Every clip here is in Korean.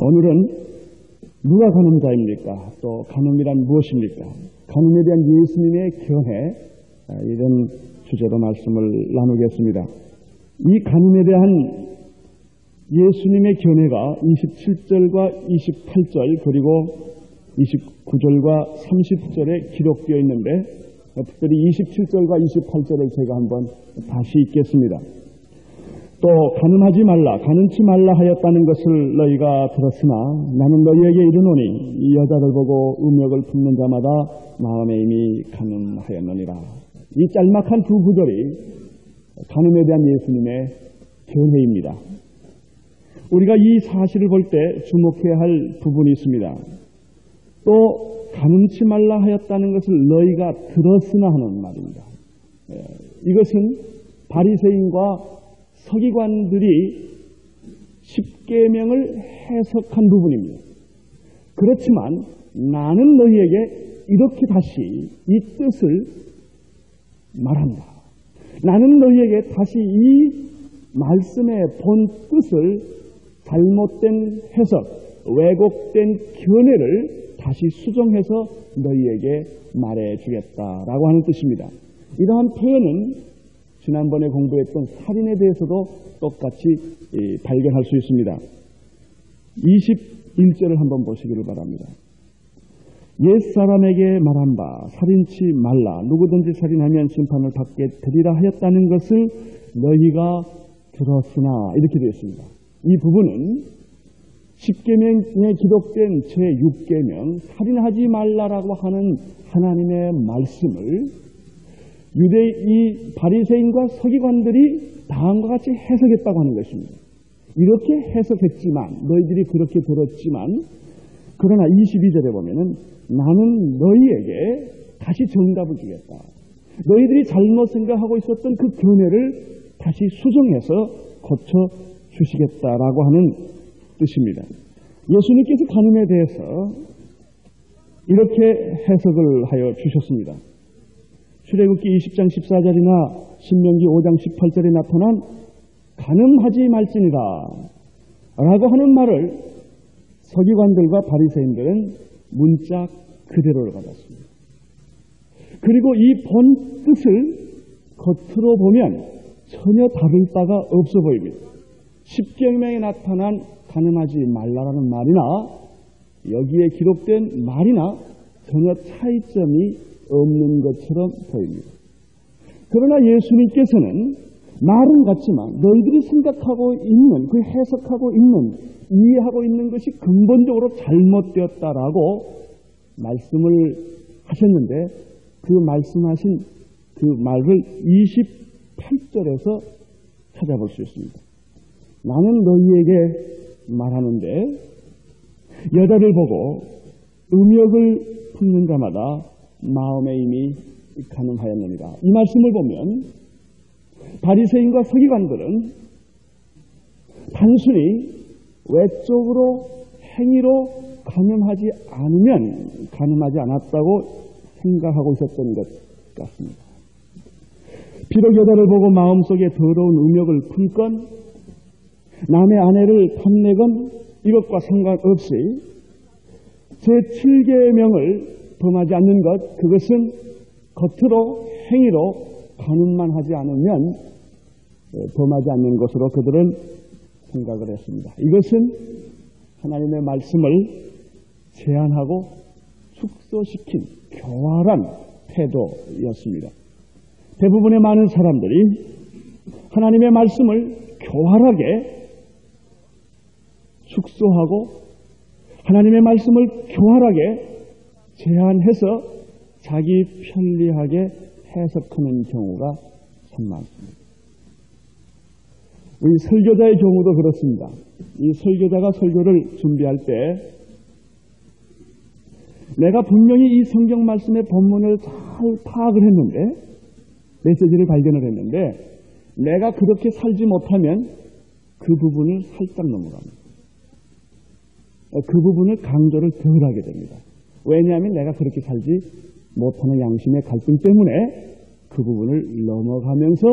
오늘은 누가 간음자입니까? 또 간음이란 무엇입니까? 간음에 대한 예수님의 견해, 이런 주제로 말씀을 나누겠습니다. 이 간음에 대한 예수님의 견해가 27절과 28절 그리고 29절과 30절에 기록되어 있는데, 특별히 27절과 28절을 제가 한번 다시 읽겠습니다. 또 간음하지 말라, 간음치 말라 하였다는 것을 너희가 들었으나 나는 너희에게 이르노니 이 여자를 보고 음욕을 품는 자마다 마음에 이미 간음하였느니라. 이 짤막한 두 구절이 간음에 대한 예수님의 견해입니다. 우리가 이 사실을 볼 때 주목해야 할 부분이 있습니다. 또 간음치 말라 하였다는 것을 너희가 들었으나 하는 말입니다. 이것은 바리새인과 서기관들이 십계명을 해석한 부분입니다. 그렇지만 나는 너희에게 이렇게 다시 이 뜻을 말한다. 나는 너희에게 다시 이 말씀의 본 뜻을 잘못된 해석, 왜곡된 견해를 다시 수정해서 너희에게 말해주겠다라고 하는 뜻입니다. 이러한 표현은 지난번에 공부했던 살인에 대해서도 똑같이 발견할 수 있습니다. 21절을 한번 보시기를 바랍니다. 옛사람에게 말한 바 살인치 말라, 누구든지 살인하면 심판을 받게 되리라 하였다는 것을 너희가 들었으나, 이렇게 되어 있습니다. 이 부분은 십계명에 기록된 제6계명 살인하지 말라라고 하는 하나님의 말씀을 이 바리새인과 서기관들이 다음과 같이 해석했다고 하는 것입니다. 이렇게 해석했지만, 너희들이 그렇게 들었지만, 그러나 22절에 보면은 나는 너희에게 다시 정답을 주겠다. 너희들이 잘못 생각하고 있었던 그 견해를 다시 수정해서 고쳐주시겠다라고 하는 뜻입니다. 예수님께서 간음에 대해서 이렇게 해석을 하여 주셨습니다. 출애굽기 20장 14절이나 신명기 5장 18절에 나타난 간음하지 말지니라 라고 하는 말을 서기관들과 바리새인들은 문자 그대로를 받았습니다. 그리고 이 본 뜻을 겉으로 보면 전혀 다를 바가 없어 보입니다. 십계명에 나타난 간음하지 말라라는 말이나 여기에 기록된 말이나 전혀 차이점이 없는 것처럼 보입니다. 그러나 예수님께서는 말은 같지만 너희들이 생각하고 있는, 그 해석하고 있는, 이해하고 있는 것이 근본적으로 잘못되었다라고 말씀을 하셨는데, 그 말씀하신 그 말을 28절에서 찾아볼 수 있습니다. 나는 너희에게 말하는데 여자를 보고 음욕을 품는 자마다 마음에 이미 간음하였느니라. 이 말씀을 보면 바리새인과 서기관들은 단순히 외적으로 행위로 간음하지 않으면 간음하지 않았다고 생각하고 있었던 것 같습니다. 비록 여자를 보고 마음속에 더러운 음욕을 품건 남의 아내를 탐내건 이것과 상관없이 제7계명을 범하지 않는 것, 그것은 겉으로 행위로 간음만 하지 않으면 범하지 않는 것으로 그들은 생각을 했습니다. 이것은 하나님의 말씀을 제한하고 축소시킨 교활한 태도였습니다. 대부분의 많은 사람들이 하나님의 말씀을 교활하게 축소하고 하나님의 말씀을 교활하게 제한해서 자기 편리하게 해석하는 경우가 참 많습니다. 우리 설교자의 경우도 그렇습니다. 이 설교자가 설교를 준비할 때 내가 분명히 이 성경 말씀의 본문을 잘 파악을 했는데, 메시지를 발견을 했는데, 내가 그렇게 살지 못하면 그 부분을 살짝 넘어갑니다. 그 부분을 강조를 덜 하게 됩니다. 왜냐하면 내가 그렇게 살지 못하는 양심의 갈등 때문에 그 부분을 넘어가면서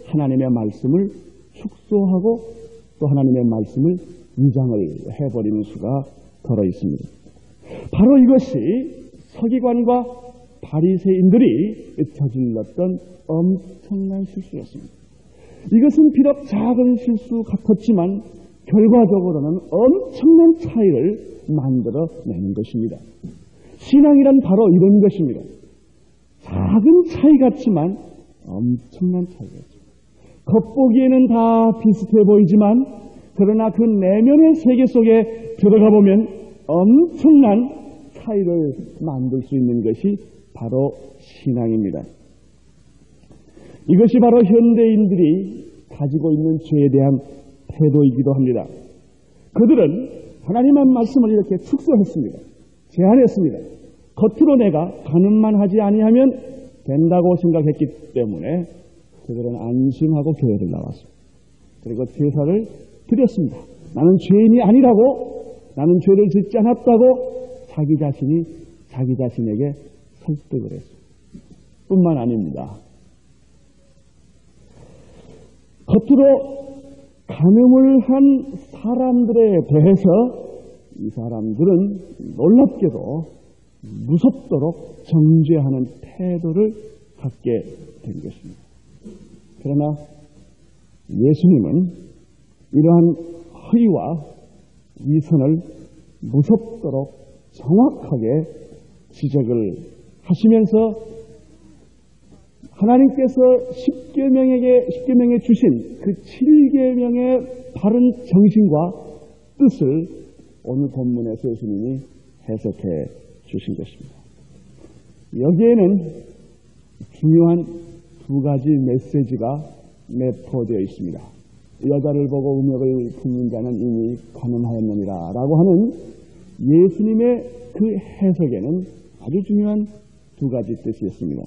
하나님의 말씀을 축소하고 또 하나님의 말씀을 위장을 해버리는 수가 더러 있습니다. 바로 이것이 서기관과 바리새인들이 저질렀던 엄청난 실수였습니다. 이것은 비록 작은 실수 같았지만 결과적으로는 엄청난 차이를 만들어내는 것입니다. 신앙이란 바로 이런 것입니다. 작은 차이 같지만 엄청난 차이겠죠. 겉보기에는 다 비슷해 보이지만 그러나 그 내면의 세계 속에 들어가 보면 엄청난 차이를 만들 수 있는 것이 바로 신앙입니다. 이것이 바로 현대인들이 가지고 있는 죄에 대한 태도이기도 합니다. 그들은 하나님의 말씀을 이렇게 축소했습니다. 제한했습니다. 겉으로 내가 가늠만 하지 아니하면 된다고 생각했기 때문에 그들은 안심하고 교회를 나왔습니다. 그리고 제사를 드렸습니다. 나는 죄인이 아니라고, 나는 죄를 짓지 않았다고 자기 자신에게 설득을 했습니다. 뿐만 아닙니다. 겉으로 간음을 한 사람들에 대해서 이 사람들은 놀랍게도 무섭도록 정죄하는 태도를 갖게 된 것입니다. 그러나 예수님은 이러한 허위와 위선을 무섭도록 정확하게 지적을 하시면서 하나님께서 십계명에 주신 그 7계명의 바른 정신과 뜻을 오늘 본문에서 예수님이 해석해 주신 것입니다. 여기에는 중요한 두 가지 메시지가 내포되어 있습니다. 여자를 보고 음욕을 품는 자는 이미 간음하였느니라 라고 하는 예수님의 그 해석에는 아주 중요한 두 가지 뜻이 있습니다.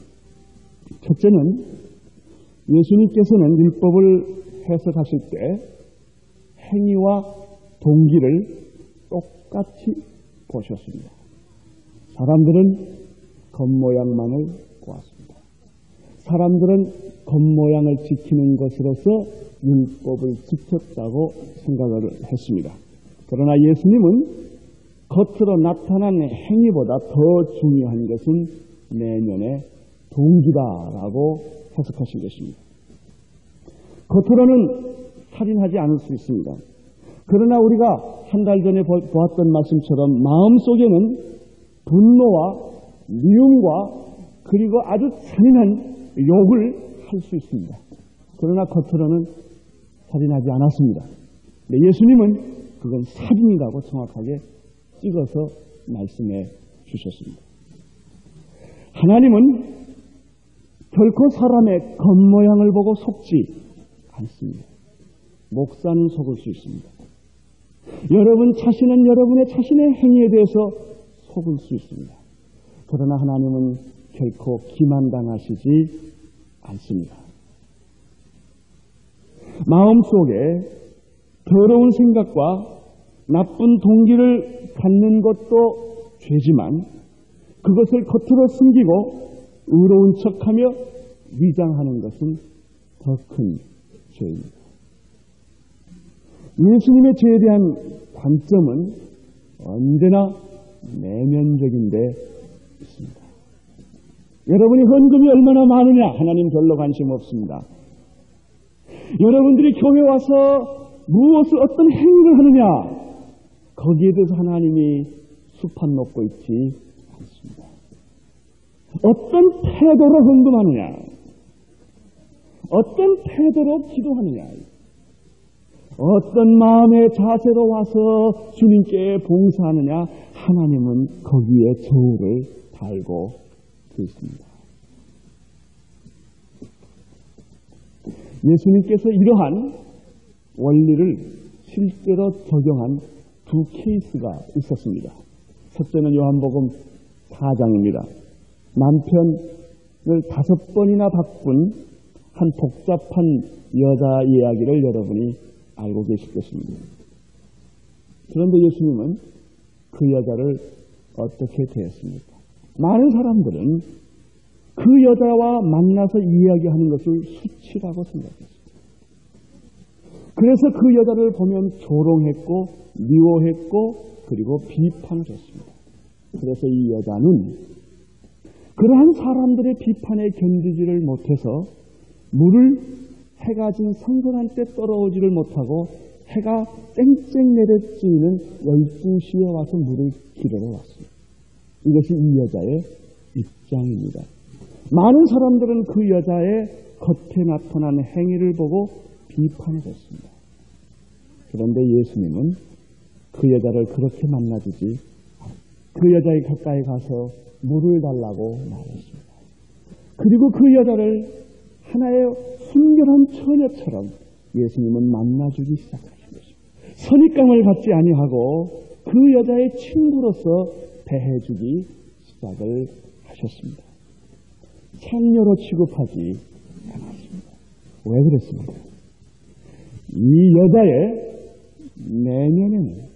첫째는 예수님께서는 율법을 해석하실 때 행위와 동기를 똑같이 보셨습니다. 사람들은 겉모양만을 보았습니다. 사람들은 겉모양을 지키는 것으로서 율법을 지켰다고 생각을 했습니다. 그러나 예수님은 겉으로 나타난 행위보다 더 중요한 것은 내면의 동기다라고 해석하신 것입니다. 겉으로는 살인하지 않을 수 있습니다. 그러나 우리가 한 달 전에 보았던 말씀처럼 마음속에는 분노와 미움과 그리고 아주 잔인한 욕을 할 수 있습니다. 그러나 겉으로는 살인하지 않았습니다. 근데 예수님은 그건 살인이라고 정확하게 찍어서 말씀해 주셨습니다. 하나님은 결코 사람의 겉모양을 보고 속지 않습니다. 목사는 속을 수 있습니다. 여러분 자신은 여러분의 자신의 행위에 대해서 속을 수 있습니다. 그러나 하나님은 결코 기만당하시지 않습니다. 마음속에 더러운 생각과 나쁜 동기를 갖는 것도 죄지만 그것을 겉으로 숨기고 의로운 척하며 위장하는 것은 더 큰 죄입니다. 예수님의 죄에 대한 관점은 언제나 내면적인 데 있습니다. 여러분이 헌금이 얼마나 많으냐? 하나님 별로 관심 없습니다. 여러분들이 교회 와서 무엇을 어떤 행위를 하느냐? 거기에 대해서 하나님이 수판 놓고 있지 않습니다. 어떤 태도로 헌금하느냐? 어떤 태도로 기도하느냐? 어떤 마음의 자세로 와서 주님께 봉사하느냐? 하나님은 거기에 저울을 달고 계십니다. 예수님께서 이러한 원리를 실제로 적용한 두 케이스가 있었습니다. 첫째는 요한복음 4장입니다. 남편을 5번이나 바꾼 한 복잡한 여자 이야기를 여러분이 알고 계실 것입니다. 그런데 예수님은 그 여자를 어떻게 대했습니까? 많은 사람들은 그 여자와 만나서 이야기하는 것을 수치라고 생각했습니다. 그래서 그 여자를 보면 조롱했고 미워했고 그리고 비판을 했습니다. 그래서 이 여자는 그러한 사람들의 비판에 견디지를 못해서 물을 해가 진 선선한 때 떨어오지를 못하고 해가 쨍쨍 내려지는 12시에 와서 물을 기르러 왔습니다. 이것이 이 여자의 입장입니다. 많은 사람들은 그 여자의 겉에 나타난 행위를 보고 비판을 했습니다. 그런데 예수님은 그 여자를 그렇게 만나주지 그 여자의 가까이 가서 물을 달라고 말했습니다. 그리고 그 여자를 하나의 순결한 처녀처럼 예수님은 만나주기 시작하신 것입니다. 선입감을 갖지 아니하고 그 여자의 친구로서 대해주기 시작을 하셨습니다. 창녀로 취급하지 않았습니다. 왜 그랬습니까? 이 여자의 내면에는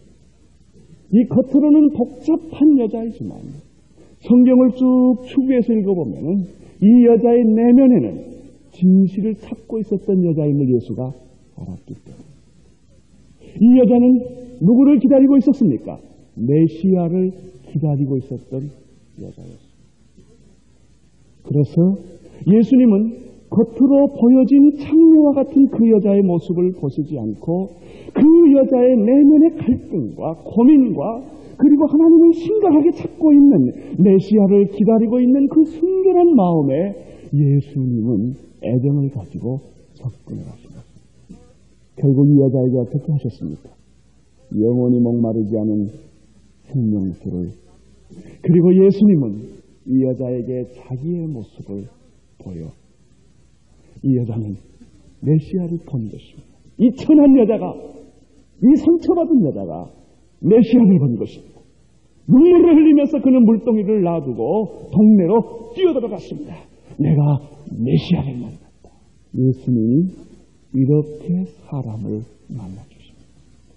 이 겉으로는 복잡한 여자이지만 성경을 쭉 추구해서 읽어보면 이 여자의 내면에는 진실을 찾고 있었던 여자임을 예수가 알았기 때문에 이 여자는 누구를 기다리고 있었습니까? 메시아를 기다리고 있었던 여자였습니다. 그래서 예수님은 겉으로 보여진 창녀와 같은 그 여자의 모습을 보시지 않고 그 여자의 내면의 갈등과 고민과 그리고 하나님을 심각하게 찾고 있는 메시아를 기다리고 있는 그 순결한 마음에 예수님은 애정을 가지고 접근을 하십니다. 결국 이 여자에게 어떻게 하셨습니까? 영원히 목마르지 않은 생명수를 그리고 예수님은 이 여자에게 자기의 모습을 보여 이 여자는 메시아를 본 것입니다. 이 천한 여자가 이 상처받은 여자가 메시아를 본 것입니다. 눈물을 흘리면서 그는 물동이를 놔두고 동네로 뛰어들어갔습니다. 내가 메시아를 만났다. 예수님이 이렇게 사람을 만나주십니다.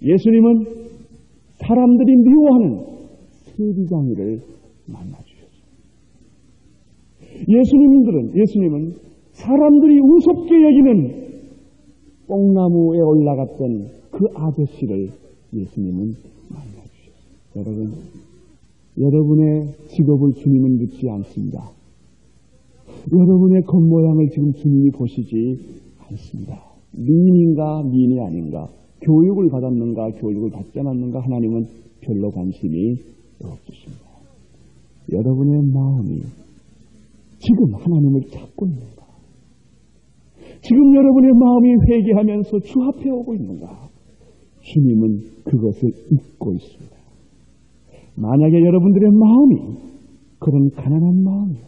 예수님은 사람들이 미워하는 세리장이를 만나주셨습니다. 예수님은 사람들이 우습게 여기는 뽕나무에 올라갔던 그 아저씨를 예수님은 만나주셨습니다. 여러분의 직업을 주님은 묻지 않습니다. 여러분의 겉모양을 지금 주님이 보시지 않습니다. 미인인가 미인이 아닌가, 교육을 받았는가 교육을 받지 않았는가 하나님은 별로 관심이 없으십니다. 여러분의 마음이 지금 하나님을 찾고 있는가? 지금 여러분의 마음이 회개하면서 주 앞에 오고 있는가? 주님은 그것을 잊고 있습니다. 만약에 여러분들의 마음이 그런 가난한 마음이요,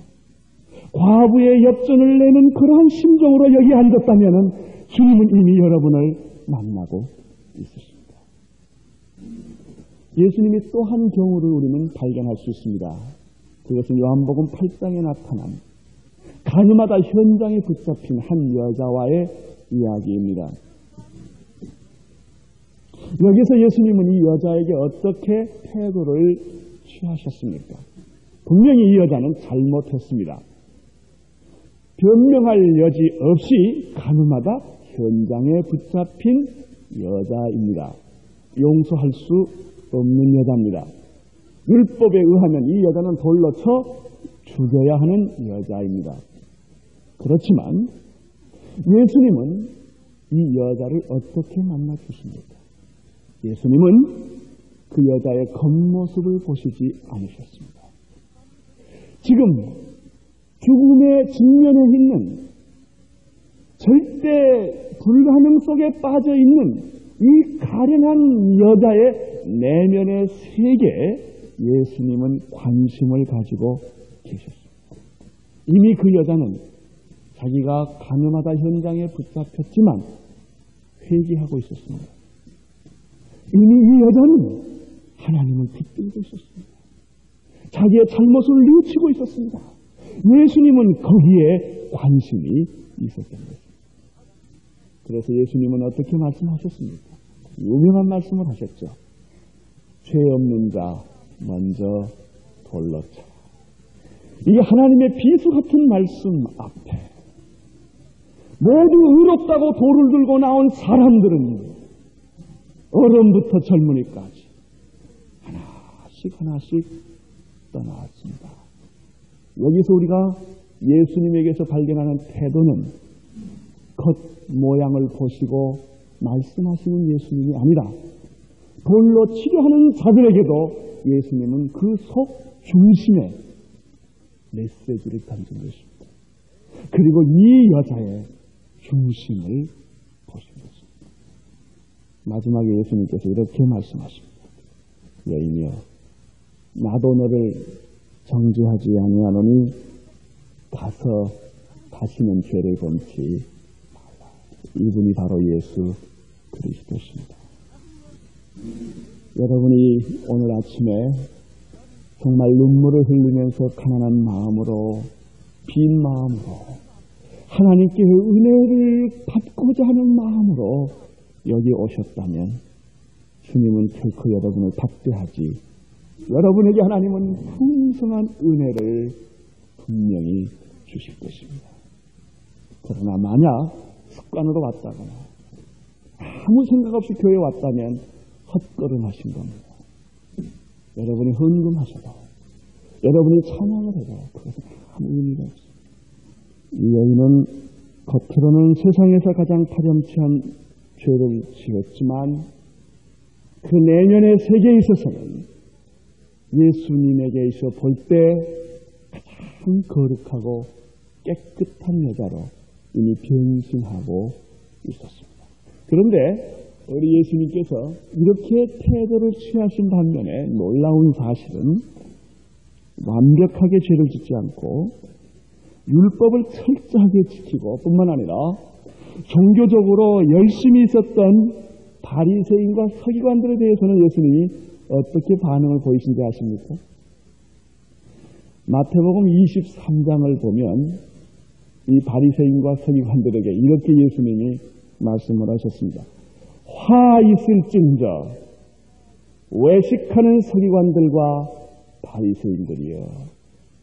과부의 엽전을 내는 그러한 심정으로 여기 앉았다면 주님은 이미 여러분을 만나고 있으십니다. 예수님이 또 한 경우를 우리는 발견할 수 있습니다. 그것은 요한복음 8장에 나타난 가늠하다 현장에 붙잡힌 한 여자와의 이야기입니다. 여기서 예수님은 이 여자에게 어떻게 태도를 취하셨습니까? 분명히 이 여자는 잘못했습니다. 변명할 여지 없이 가늠하다 현장에 붙잡힌 여자입니다. 용서할 수 없는 여자입니다. 율법에 의하면 이 여자는 돌로 쳐 죽여야 하는 여자입니다. 그렇지만 예수님은 이 여자를 어떻게 만나주십니까? 예수님은 그 여자의 겉모습을 보시지 않으셨습니다. 지금 죽음의 직면에 있는 절대 불가능 속에 빠져 있는 이 가련한 여자의 내면의 세계에 예수님은 관심을 가지고 계셨습니다. 이미 그 여자는 자기가 가늠하다 현장에 붙잡혔지만 회개하고 있었습니다. 이미 이 여자는 하나님을 붙들고 있었습니다. 자기의 잘못을 뉘우치고 있었습니다. 예수님은 거기에 관심이 있었던 것입니다. 그래서 예수님은 어떻게 말씀하셨습니까? 유명한 말씀을 하셨죠. 죄 없는 자 먼저 돌로 쳐. 이게 하나님의 비수 같은 말씀 앞에 모두 의롭다고 돌을 들고 나온 사람들은 어른부터 젊은이까지 하나씩 떠나왔습니다. 여기서 우리가 예수님에게서 발견하는 태도는 겉모양을 보시고 말씀하시는 예수님이 아니라 돌로 치료하는 자들에게도 예수님은 그 속 중심에 메시지를 던진 것입니다. 그리고 이 여자의 중심을 보신 것입니다. 마지막에 예수님께서 이렇게 말씀하십니다. 여인이여, 나도 너를 정죄하지 아니하노니 가서 다시는 죄를 범치 말라. 이분이 바로 예수 그리스도십니다. 여러분이 오늘 아침에 정말 눈물을 흘리면서 가난한 마음으로, 빈 마음으로, 하나님께 은혜를 받고자 하는 마음으로 여기 오셨다면 주님은 결코 여러분을 박대하지, 여러분에게 하나님은 풍성한 은혜를 분명히 주실 것입니다. 그러나 만약 습관으로 왔다거나 아무 생각 없이 교회에 왔다면 헛걸음하신 겁니다. 여러분이 헌금하셔도, 여러분이 찬양을 해도 그것은 아무 의미가 없습니다. 이 여인은 겉으로는 세상에서 가장 파렴치한 죄를 지었지만 그 내면의 세계에 있어서는 예수님에게 있어 볼 때 가장 거룩하고 깨끗한 여자로 이미 변신하고 있었습니다. 그런데 우리 예수님께서 이렇게 태도를 취하신 반면에 놀라운 사실은 완벽하게 죄를 짓지 않고 율법을 철저하게 지키고 뿐만 아니라 종교적으로 열심히 있었던 바리새인과 서기관들에 대해서는 예수님이 어떻게 반응을 보이신지 아십니까? 마태복음 23장을 보면 이 바리새인과 서기관들에게 이렇게 예수님이 말씀을 하셨습니다. 화 있을진저 외식하는 서기관들과 바리새인들이여.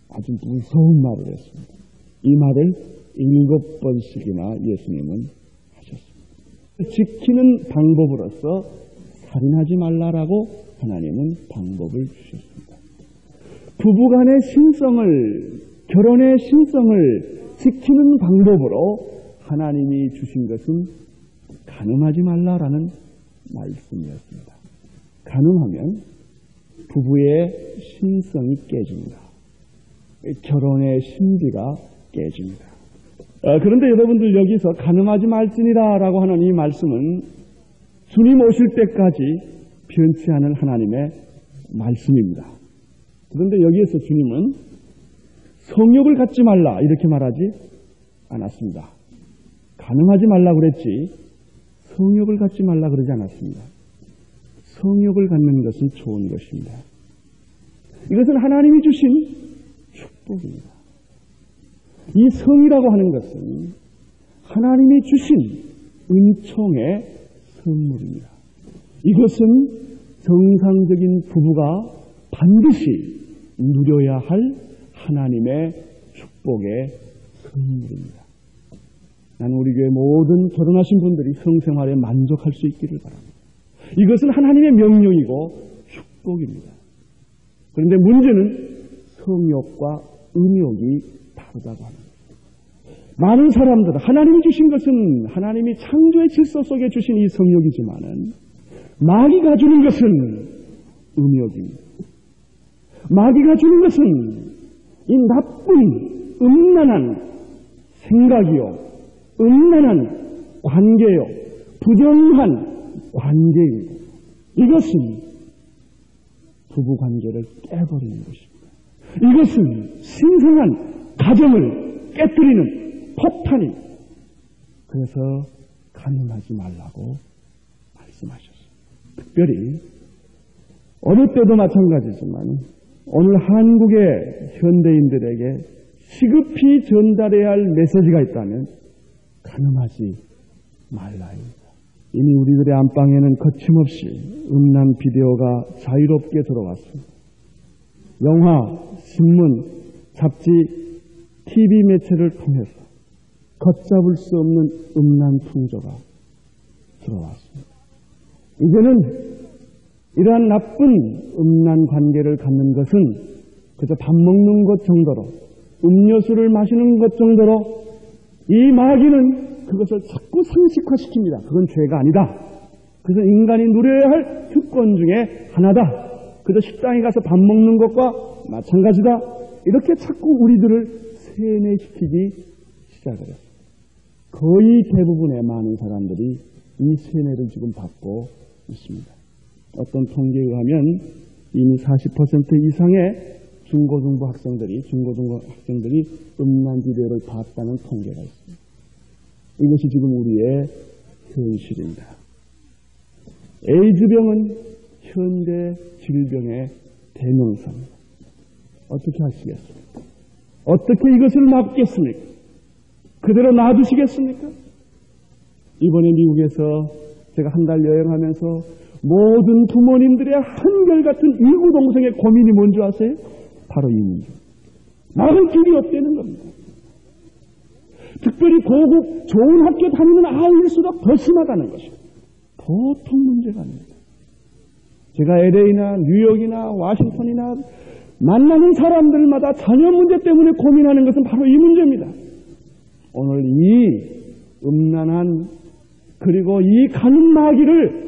아주 무서운 말을 했습니다. 이 말을 7번씩이나 예수님은 하셨습니다. 지키는 방법으로서 살인하지 말라라고 하나님은 방법을 주셨습니다. 부부간의 신성을, 결혼의 신성을 지키는 방법으로 하나님이 주신 것은 간음하지 말라라는 말씀이었습니다. 간음하면 부부의 신성이 깨집니다. 결혼의 신비가 깨집니다. 그런데 여러분들 여기서 간음하지 말지니라라고 하는 이 말씀은 주님 오실 때까지 변치 않을 하나님의 말씀입니다. 그런데 여기에서 주님은 성욕을 갖지 말라 이렇게 말하지 않았습니다. 간음하지 말라 그랬지 성욕을 갖지 말라 그러지 않았습니다. 성욕을 갖는 것은 좋은 것입니다. 이것은 하나님이 주신 축복입니다. 이 성이라고 하는 것은 하나님이 주신 은총의 선물입니다. 이것은 정상적인 부부가 반드시 누려야 할 하나님의 축복의 선물입니다. 나는 우리 교회 모든 결혼하신 분들이 성생활에 만족할 수 있기를 바랍니다. 이것은 하나님의 명령이고 축복입니다. 그런데 문제는 성욕과 음욕이 다르다고 합니다. 많은 사람들은 하나님이 주신 것은 하나님이 창조의 질서 속에 주신 이 성욕이지만은 마귀가 주는 것은 음욕입니다. 마귀가 주는 것은 이 나쁜 음란한 생각이요, 음란한 관계요, 부정한 관계입니다. 이것은 부부관계를 깨버리는 것입니다. 이것은 신성한 가정을 깨뜨리는 폭탄입니다. 그래서 간음하지 말라고 말씀하셨습니다. 특별히 어릴 때도 마찬가지지만 오늘 한국의 현대인들에게 시급히 전달해야 할 메시지가 있다면 간음하지 말라입니다. 이미 우리들의 안방에는 거침없이 음란 비디오가 자유롭게 들어왔습니다. 영화, 신문, 잡지, TV 매체를 통해서 걷잡을 수 없는 음란 풍조가 들어왔습니다. 이제는 이러한 나쁜 음란 관계를 갖는 것은 그저 밥 먹는 것 정도로, 음료수를 마시는 것 정도로 이 마귀는 그것을 자꾸 상식화시킵니다. 그건 죄가 아니다. 그것은 인간이 누려야 할 특권 중에 하나다. 그저 식당에 가서 밥 먹는 것과 마찬가지다. 이렇게 자꾸 우리들을 세뇌시키기 시작을 했어요. 거의 대부분의 많은 사람들이 이 세뇌를 지금 받고 있습니다. 어떤 통계에 의하면 이미 40% 이상의 중고등부 학생들이 음란비디오를 봤다는 통계가 있습니다. 이것이 지금 우리의 현실입니다. 에이즈병은 현대 질병의 대명사입니다. 어떻게 하시겠습니까? 어떻게 이것을 막겠습니까? 그대로 놔두시겠습니까? 이번에 미국에서 제가 한 달 여행하면서 모든 부모님들의 한결같은 이구동성의 고민이 뭔지 아세요? 바로 이 문제. 나갈 길이 없다는 겁니다. 특별히 고급 좋은 학교 다니는 아이일수록 더 심하다는 것입니다. 보통 문제가 아닙니다. 제가 LA나 뉴욕이나 워싱턴이나 만나는 사람들마다 자녀 문제 때문에 고민하는 것은 바로 이 문제입니다. 오늘 이 음란한 그리고 이 가는 마귀를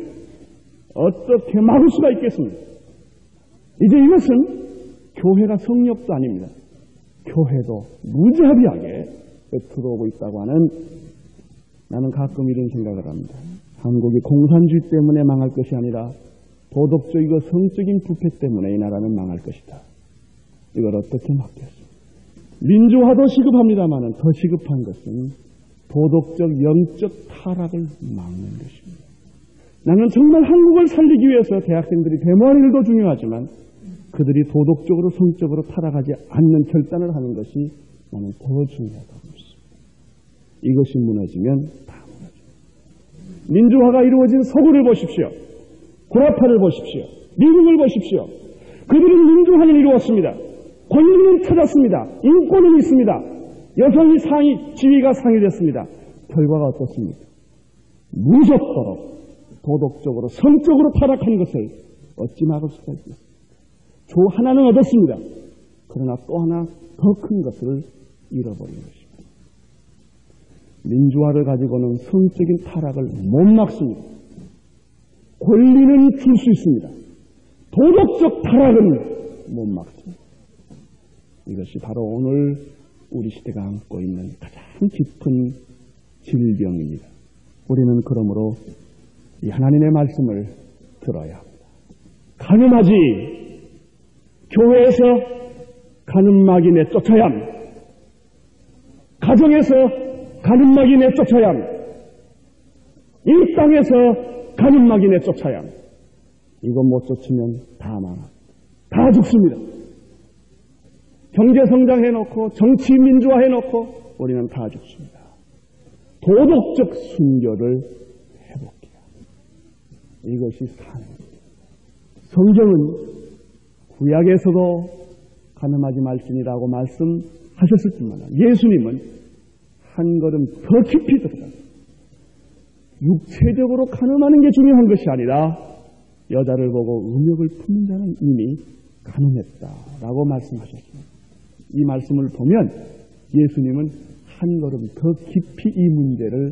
어떻게 막을 수가 있겠습니까? 이제 이것은 교회가 성역도 아닙니다. 교회도 무자비하게 들어오고 있다고 하는, 나는 가끔 이런 생각을 합니다. 한국이 공산주의 때문에 망할 것이 아니라 도덕적이고 성적인 부패 때문에 이 나라는 망할 것이다. 이걸 어떻게 막겠습니까? 민주화도 시급합니다만 더 시급한 것은 도덕적, 영적 타락을 막는 것입니다. 나는 정말 한국을 살리기 위해서 대학생들이 데모하는 일도 중요하지만 그들이 도덕적으로, 성적으로 타락하지 않는 결단을 하는 것이 나는 더 중요하다고 믿습니다. 이것이 무너지면 다 무너집니다. 민주화가 이루어진 서구를 보십시오. 구라파를 보십시오. 미국을 보십시오. 그들은 민주화를 이루었습니다. 권리는 찾았습니다. 인권은 있습니다. 여성이 상위, 지위가 상위됐습니다. 결과가 어떻습니까? 무섭도록 도덕적으로, 성적으로 타락한 것을 어찌 막을 수가 있겠습니까? 조 하나는 얻었습니다. 그러나 또 하나 더 큰 것을 잃어버린 것입니다. 민주화를 가지고는 성적인 타락을 못 막습니다. 권리는 줄 수 있습니다. 도덕적 타락은 못 막습니다. 이것이 바로 오늘 우리 시대가 안고 있는 가장 깊은 질병입니다. 우리는 그러므로 이 하나님의 말씀을 들어야 합니다. 가늠하지, 교회에서 가늠막이 내쫓아야 합니다. 가정에서 가늠막이 내쫓아야 합니다. 이 땅에서 가늠막이 내쫓아야 합니다. 이거 못 쫓으면 다 망합니다. 다 죽습니다. 경제성장 해놓고 정치 민주화 해놓고 우리는 다 죽습니다. 도덕적 순결을 회복해야 합니다. 이것이 사명입니다. 성경은 구약에서도 가늠하지 말지니라고 말씀하셨을 뿐만 아니라 예수님은 한 걸음 더 깊이 들어가서 육체적으로 가늠하는 게 중요한 것이 아니라 여자를 보고 음욕을 품는 자는 이미 가늠했다라고 말씀하셨습니다. 이 말씀을 보면 예수님은 한 걸음 더 깊이 이 문제를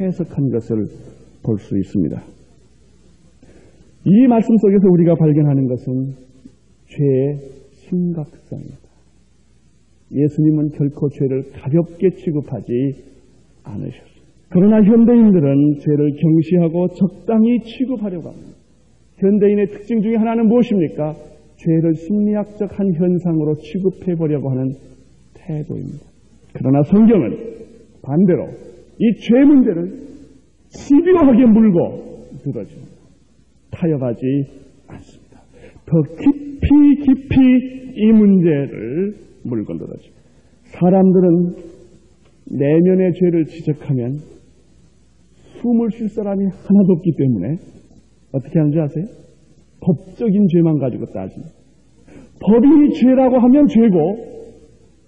해석한 것을 볼 수 있습니다. 이 말씀 속에서 우리가 발견하는 것은 죄의 심각성입니다. 예수님은 결코 죄를 가볍게 취급하지 않으셨습니다. 그러나 현대인들은 죄를 경시하고 적당히 취급하려고 합니다. 현대인의 특징 중에 하나는 무엇입니까? 죄를 심리학적 한 현상으로 취급해보려고 하는 태도입니다. 그러나 성경은 반대로 이 죄 문제를 집요하게 물고 들어줍니다. 타협하지 않습니다. 더 깊이 이 문제를 물고 들어줍니다. 사람들은 내면의 죄를 지적하면 숨을 쉴 사람이 하나도 없기 때문에 어떻게 하는지 아세요? 법적인 죄만 가지고 따집니다. 법이 죄라고 하면 죄고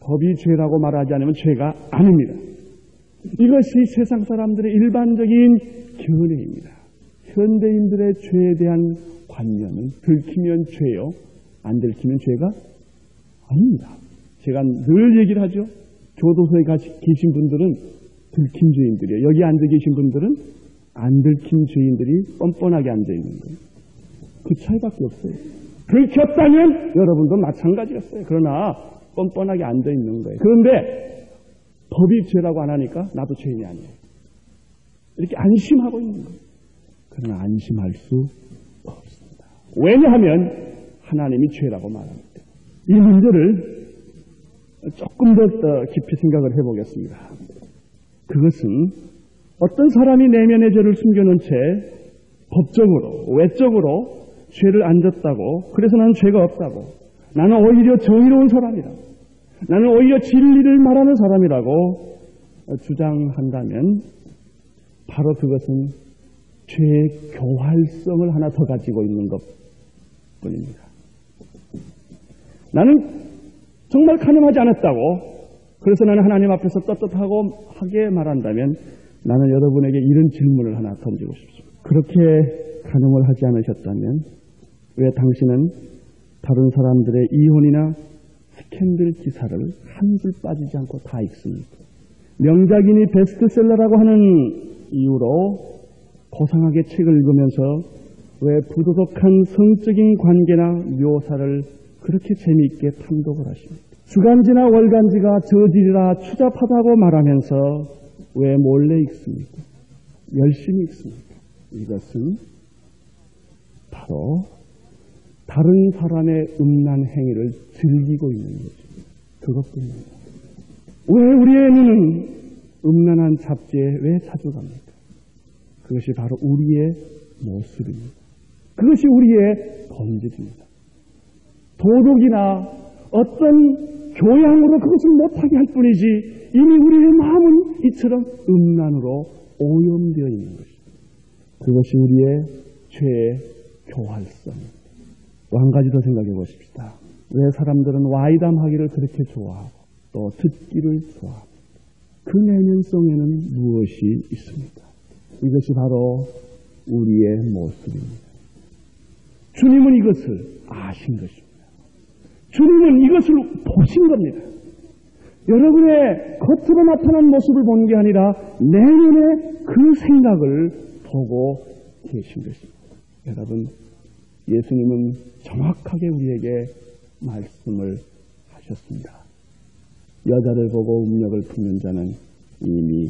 법이 죄라고 말하지 않으면 죄가 아닙니다. 이것이 세상 사람들의 일반적인 견해입니다. 현대인들의 죄에 대한 관념은 들키면 죄요, 안 들키면 죄가 아닙니다. 제가 늘 얘기를 하죠. 교도소에 계신 분들은 들킨 죄인들이에요. 여기 앉아 계신 분들은 안 들킨 죄인들이 뻔뻔하게 앉아 있는 거예요. 그 차이밖에 없어요. 들켰다면 여러분도 마찬가지였어요. 그러나 뻔뻔하게 앉아 있는 거예요. 그런데 법이 죄라고 안 하니까 나도 죄인이 아니에요. 이렇게 안심하고 있는 거예요. 그러나 안심할 수 없습니다. 왜냐하면 하나님이 죄라고 말합니다. 이 문제를 조금 더 깊이 생각을 해보겠습니다. 그것은 어떤 사람이 내면의 죄를 숨겨놓은 채 법적으로, 외적으로 죄를 안 졌다고, 그래서 나는 죄가 없다고, 나는 오히려 정의로운 사람이다, 나는 오히려 진리를 말하는 사람이라고 주장한다면 바로 그것은 죄의 교활성을 하나 더 가지고 있는 것뿐입니다. 나는 정말 가늠하지 않았다고, 그래서 나는 하나님 앞에서 떳떳하고 하게 말한다면 나는 여러분에게 이런 질문을 하나 던지고 싶습니다. 그렇게 가늠을 하지 않으셨다면 왜 당신은 다른 사람들의 이혼이나 스캔들 기사를 한 줄 빠지지 않고 다 읽습니까? 명작이니 베스트셀러라고 하는 이유로 고상하게 책을 읽으면서 왜 부도덕한 성적인 관계나 묘사를 그렇게 재미있게 탐독을 하십니까? 주간지나 월간지가 저질이라 추잡하다고 말하면서 왜 몰래 읽습니까? 열심히 읽습니까? 이것은 바로 다른 사람의 음란 행위를 즐기고 있는 거죠. 그것뿐입니다. 왜 우리의 눈은 음란한 잡지에 왜 자주 갑니까? 그것이 바로 우리의 모습입니다. 그것이 우리의 본질입니다. 도덕이나 어떤 교양으로 그것을 못하게 할 뿐이지 이미 우리의 마음은 이처럼 음란으로 오염되어 있는 것입니다. 그것이 우리의 죄의 교활성입니다. 한 가지 더 생각해 보십시다. 왜 사람들은 와이담하기를 그렇게 좋아하고 또 듣기를 좋아합니다. 그 내면성에는 무엇이 있습니까? 이것이 바로 우리의 모습입니다. 주님은 이것을 아신 것입니다. 주님은 이것을 보신 겁니다. 여러분의 겉으로 나타난 모습을 보는 게 아니라 내면의 그 생각을 보고 계신 것입니다. 여러분, 예수님은 정확하게 우리에게 말씀을 하셨습니다. 여자를 보고 음력을 품는 자는 이미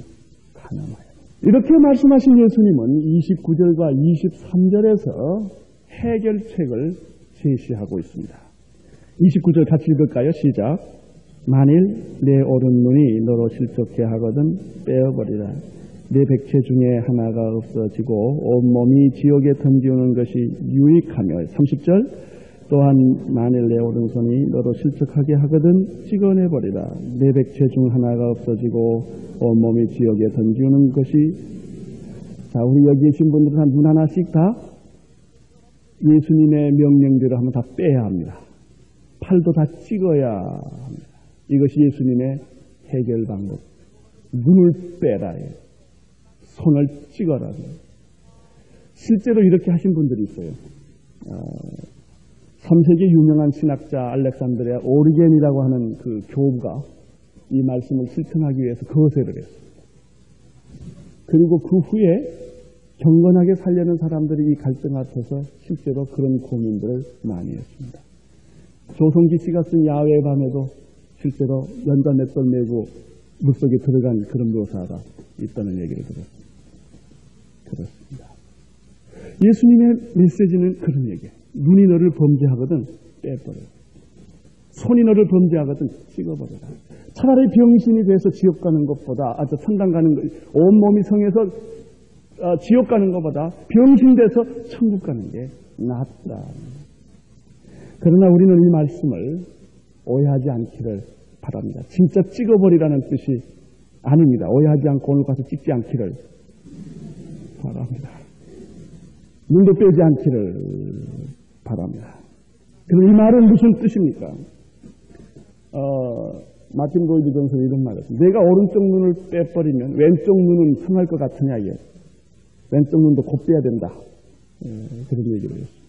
가늠하여. 이렇게 말씀하신 예수님은 29절과 23절에서 해결책을 제시하고 있습니다. 29절 같이 읽을까요? 시작. 만일 내 오른눈이 너로 실족해 하거든 빼어버리라. 내 백체 중에 하나가 없어지고 온몸이 지옥에 던지우는 것이 유익하며 30절 또한 만일 내 오른손이 너로 실족하게 하거든 찍어내버리라. 내 백체 중 하나가 없어지고 온몸이 지옥에 던지우는 것이. 자, 우리 여기 계신 분들은 한 눈 하나씩 다 예수님의 명령대로 하면 다 빼야 합니다. 팔도 다 찍어야 합니다. 이것이 예수님의 해결 방법. 눈을 빼라. 손을 찍어라. 실제로 이렇게 하신 분들이 있어요. 3세기 유명한 신학자 알렉산드리아 오리겐이라고 하는 그 교부가 이 말씀을 실천하기 위해서 거세를 했어요. 그리고 그 후에 경건하게 살려는 사람들이 이 갈등 앞에서 실제로 그런 고민들을 많이 했습니다. 조성기 씨가 쓴 야외의 밤에도 실제로 연자 맷돌 메고 물속에 들어간 그런 묘사가 있다는 얘기를 들었습니다. 그렇습니다. 예수님의 메시지는 그런 얘기예요. 눈이 너를 범죄하거든 빼버려. 손이 너를 범죄하거든 찍어버려라. 차라리 병신이 돼서 지옥 가는 것보다 천당 가는 것, 온몸이 성해서 지옥 가는 것보다 병신 돼서 천국 가는 게 낫다. 그러나 우리는 이 말씀을 오해하지 않기를 바랍니다. 진짜 찍어버리라는 뜻이 아닙니다. 오해하지 않고 오늘 가서 찍지 않기를 바랍니다. 눈도 빼지 않기를 바랍니다. 그럼 이 말은 무슨 뜻입니까? 마틴 로이드 존슨이 이런 말을 했습니다. 내가 오른쪽 눈을 빼버리면 왼쪽 눈은 상할 것 같으냐 이게. 왼쪽 눈도 곱대야 된다. 그런 얘기를 했어요.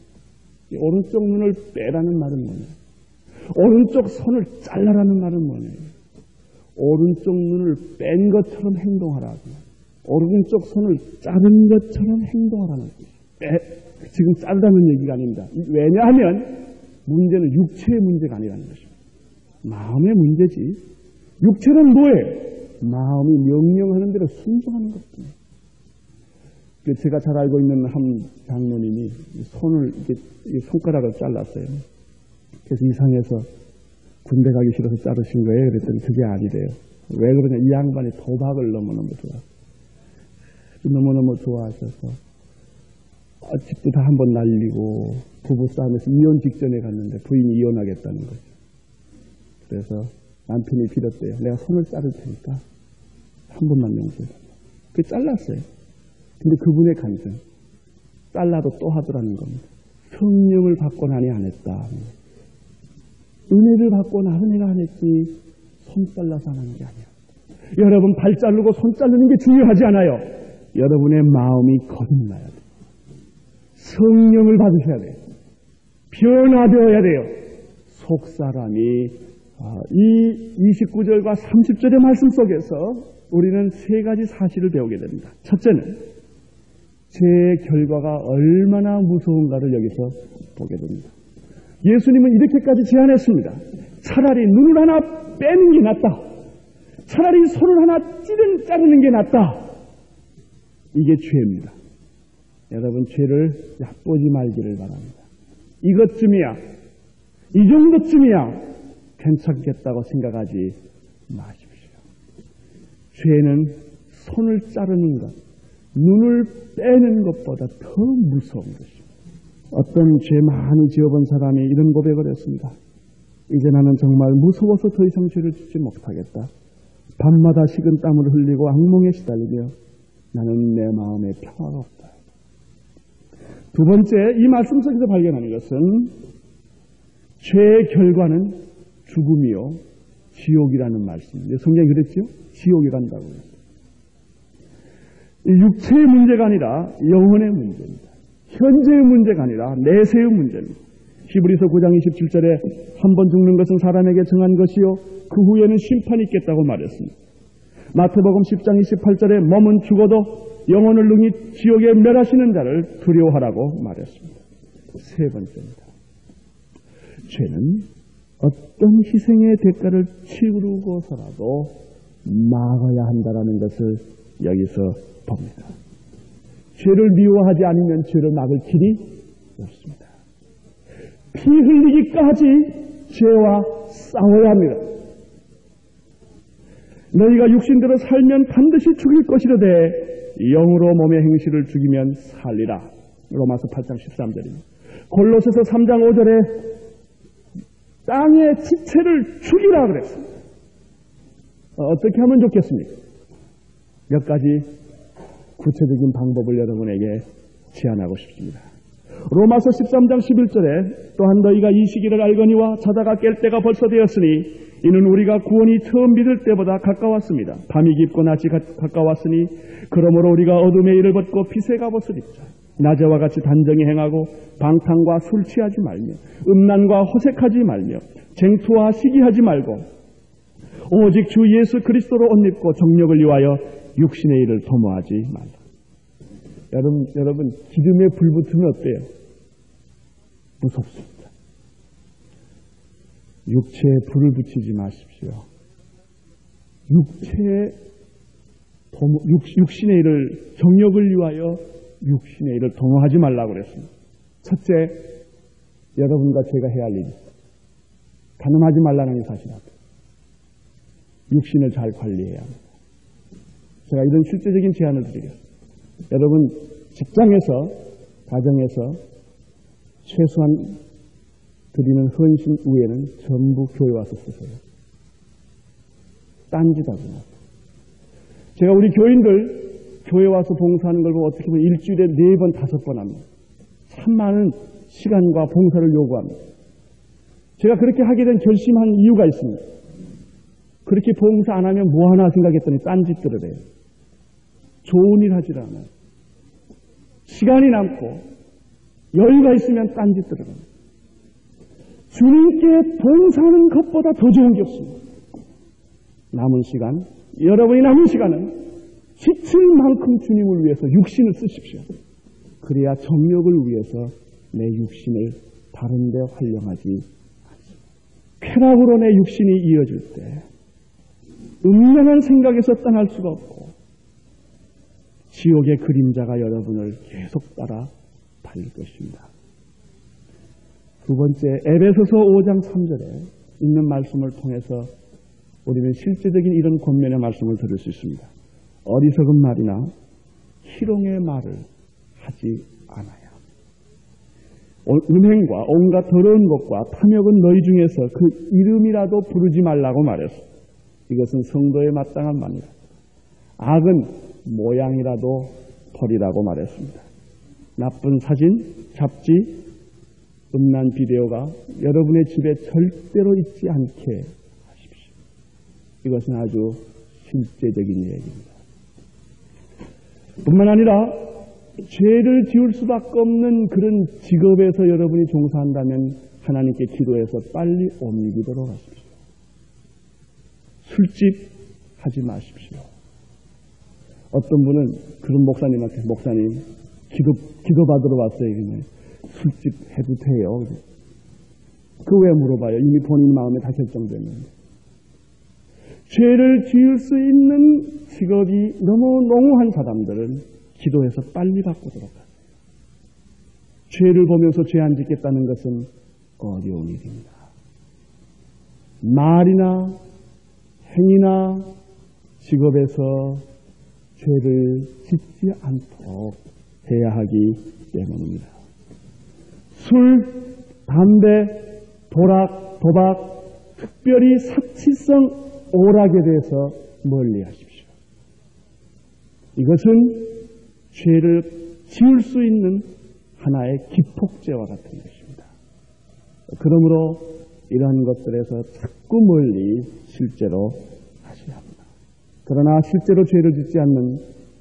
오른쪽 눈을 빼라는 말은 뭐냐? 오른쪽 손을 잘라라는 말은 뭐냐? 오른쪽 눈을 뺀 것처럼 행동하라고. 오른쪽 손을 자른 것처럼 행동하라는 거예요. 지금 자르라는 얘기가 아닙니다. 왜냐하면 문제는 육체의 문제가 아니라는 것입니다. 마음의 문제지. 육체는 뭐예요? 마음이 명령하는 대로 순종하는 것뿐이에요. 제가 잘 알고 있는 한 장로님이 손을 이렇게 손가락을 잘랐어요. 그래서 이상해서 군대 가기 싫어서 자르신 거예요. 그랬더니 그게 아니래요. 왜 그러냐? 이 양반이 도박을 너무너무 좋아하셔서 집도 다 한번 날리고 부부싸움에서 이혼 직전에 갔는데 부인이 이혼하겠다는 거죠. 그래서 남편이 빌었대요. 내가 손을 자를 테니까 한 번만 용서해달라. 그 잘랐어요. 근데 그분의 감정, 잘라도 또 하더라는 겁니다. 성령을 받고 나니 안 했다. 은혜를 받고 나 은혜가 안 했지 손 잘라서 안 하는 게 아니야. 여러분 발 자르고 손 자르는 게 중요하지 않아요. 여러분의 마음이 거듭나야 돼요. 성령을 받으셔야 돼요. 변화되어야 돼요. 속사람이 이 29절과 30절의 말씀 속에서 우리는 세 가지 사실을 배우게 됩니다. 첫째는 제 결과가 얼마나 무서운가를 여기서 보게 됩니다. 예수님은 이렇게까지 제안했습니다. 차라리 눈을 하나 빼는 게 낫다. 차라리 손을 하나 자르는 게 낫다. 이게 죄입니다. 여러분 죄를 얕보지 말기를 바랍니다. 이것쯤이야, 이 정도쯤이야 괜찮겠다고 생각하지 마십시오. 죄는 손을 자르는 것, 눈을 빼는 것보다 더 무서운 것입니다. 어떤 죄 많이 지어본 사람이 이런 고백을 했습니다. 이제 나는 정말 무서워서 더 이상 죄를 짓지 못하겠다. 밤마다 식은 땀을 흘리고 악몽에 시달리며 나는 내 마음에 평화가 없다. 두 번째, 이 말씀 속에서 발견하는 것은 죄의 결과는 죽음이요 지옥이라는 말씀입니다. 성경이 그랬죠? 지옥이란다고요. 육체의 문제가 아니라 영혼의 문제입니다. 현재의 문제가 아니라 내세의 문제입니다. 히브리서 9장 27절에 한 번 죽는 것은 사람에게 정한 것이요 그 후에는 심판이 있겠다고 말했습니다. 마태복음 10장 28절에 몸은 죽어도 영혼을 능히 지옥에 멸하시는 자를 두려워하라고 말했습니다. 세 번째입니다. 죄는 어떤 희생의 대가를 치르고서라도 막아야 한다는 것을 여기서 봅니다. 죄를 미워하지 않으면 죄를 막을 길이 없습니다. 피 흘리기까지 죄와 싸워야 합니다. 너희가 육신대로 살면 반드시 죽일 것이로되 영으로 몸의 행실을 죽이면 살리라. 로마서 8장 13절입니다. 골로새서 3장 5절에 땅의 지체를 죽이라 그랬습니다. 어떻게 하면 좋겠습니까? 몇 가지 구체적인 방법을 여러분에게 제안하고 싶습니다. 로마서 13장 11절에 또한 너희가 이 시기를 알거니와 자다가 깰 때가 벌써 되었으니 이는 우리가 구원이 처음 믿을 때보다 가까웠습니다. 밤이 깊고 낮이 가까웠으니 그러므로 우리가 어둠의 일을 벗고 빛의 갑옷을 입자. 낮에와 같이 단정히 행하고 방탕과 술 취하지 말며 음란과 호색하지 말며 쟁투와 시기하지 말고 오직 주 예수 그리스도로 옷 입고 정력을 위하여 육신의 일을 도모하지 말라. 여러분 기름에 불 붙으면 어때요? 무섭습니다. 육체에 불을 붙이지 마십시오. 육신의 일을 정력을 위하여 육신의 일을 도모하지 말라고 그랬습니다. 첫째, 여러분과 제가 해야 할 일이 가늠하지 말라는 게 사실입니다. 육신을 잘 관리해야 합니다. 제가 이런 실제적인 제안을 드리겠습니다. 여러분 직장에서 가정에서 최소한 드리는 헌신 후에는 전부 교회 와서 쓰세요. 딴짓하지 마세요. 제가 우리 교인들 교회 와서 봉사하는 걸 보면 어떻게 보면 일주일에 4번, 5번 합니다. 참 많은 시간과 봉사를 요구합니다. 제가 그렇게 하게 된 결심한 이유가 있습니다. 그렇게 봉사 안 하면 뭐 하나 생각했더니 딴짓들을 해요. 좋은 일 하질 않아요. 시간이 남고 여유가 있으면 딴짓 들어갑니다. 주님께 봉사하는 것보다 더 좋은 게 없습니다. 남은 시간, 여러분이 남은 시간은 지칠 만큼 주님을 위해서 육신을 쓰십시오. 그래야 정력을 위해서 내 육신을 다른 데 활용하지 않습니다. 쾌락으로 내 육신이 이어질 때 음란한 생각에서 떠날 수가 없고 지옥의 그림자가 여러분을 계속 따라 달릴 것입니다. 두 번째, 에베소서 5장 3절에 있는 말씀을 통해서 우리는 실제적인 이런 권면의 말씀을 들을 수 있습니다. 어리석은 말이나 희롱의 말을 하지 않아야. 음행과 온갖 더러운 것과 탐욕은 너희 중에서 그 이름이라도 부르지 말라고 말했어. 이것은 성도에 마땅한 말이다. 악은 모양이라도 버리라고 말했습니다. 나쁜 사진, 잡지, 음란 비디오가 여러분의 집에 절대로 있지 않게 하십시오. 이것은 아주 실제적인 얘기입니다. 뿐만 아니라 죄를 지을 수밖에 없는 그런 직업에서 여러분이 종사한다면 하나님께 기도해서 빨리 옮기도록 하십시오. 술집 하지 마십시오. 어떤 분은 그런 목사님한테 목사님 기도 받으러 왔어요. 이러면 술집 해도 돼요? 그 왜 물어봐요? 이미 본인 마음에 다 결정됐는데. 죄를 지을 수 있는 직업이 너무 농후한 사람들은 기도해서 빨리 바꾸도록 하세요. 죄를 보면서 죄 안 짓겠다는 것은 어려운 일입니다. 말이나 행위나 직업에서 죄를 짓지 않도록 해야 하기 때문입니다. 술, 담배, 도박, 특별히 사치성 오락에 대해서 멀리 하십시오. 이것은 죄를 지을 수 있는 하나의 기폭제와 같은 것입니다. 그러므로 이러한 것들에서 자꾸 멀리 실제로 하셔야 합니다. 그러나 실제로 죄를 짓지 않는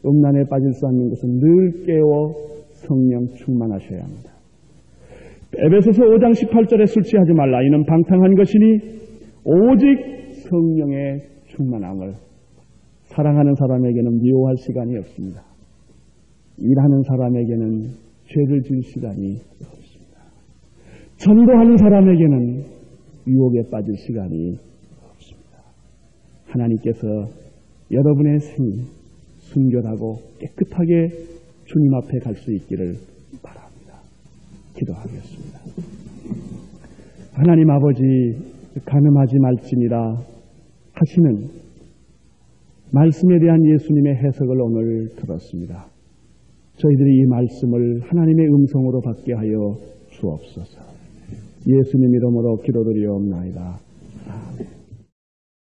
음란에 빠질 수 없는 것은 늘 깨워 성령 충만하셔야 합니다. 에베소서 5장 18절에 술 취하지 말라. 이는 방탕한 것이니 오직 성령의 충만함을. 사랑하는 사람에게는 미워할 시간이 없습니다. 일하는 사람에게는 죄를 지을 시간이 없습니다. 전도하는 사람에게는 유혹에 빠질 시간이 없습니다. 하나님께서 여러분의 생이 순결하고 깨끗하게 주님 앞에 갈 수 있기를 바랍니다. 기도하겠습니다. 하나님 아버지, 간음하지 말지니라 하시는 말씀에 대한 예수님의 해석을 오늘 들었습니다. 저희들이 이 말씀을 하나님의 음성으로 받게 하여 주옵소서. 예수님 이름으로 기도드리옵나이다. 아멘.